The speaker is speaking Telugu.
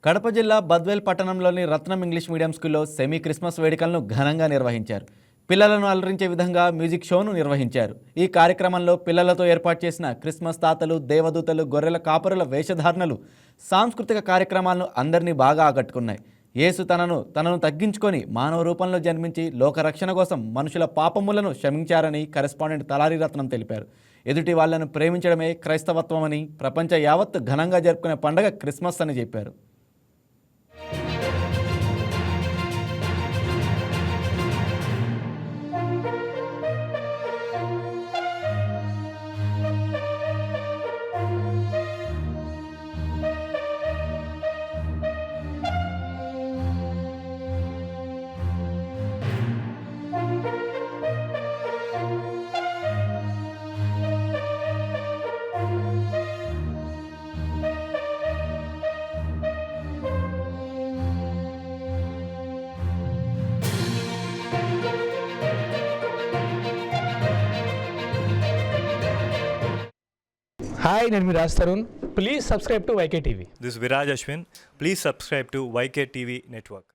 కడప జిల్లా బద్వేల్ పట్టణంలోని రత్నం ఇంగ్లీష్ మీడియం స్కూల్లో సెమీ క్రిస్మస్ వేడుకలను ఘనంగా నిర్వహించారు. పిల్లలను అలరించే విధంగా మ్యూజిక్ షోను నిర్వహించారు. ఈ కార్యక్రమంలో పిల్లలతో ఏర్పాటు చేసిన క్రిస్మస్ తాతలు, దేవదూతలు, గొర్రెల కాపరుల వేషధారణలు, సాంస్కృతిక కార్యక్రమాలను అందరినీ బాగా ఆకట్టుకున్నాయి. యేసు తనను తగ్గించుకొని మానవ రూపంలో జన్మించి లోకరక్షణ కోసం మనుషుల పాపములను క్షమించారని కరెస్పాండెంట్ తలారి రత్నం తెలిపారు. ఎదుటి వాళ్లను ప్రేమించడమే క్రైస్తవత్వమని, ప్రపంచ యావత్తు ఘనంగా జరుపుకునే పండుగ క్రిస్మస్ అని చెప్పారు. హాయ్, నేను మీ Raj Tarun. Please subscribe to YK TV. This is Viraj Ashwin. Please subscribe to YK TV Network.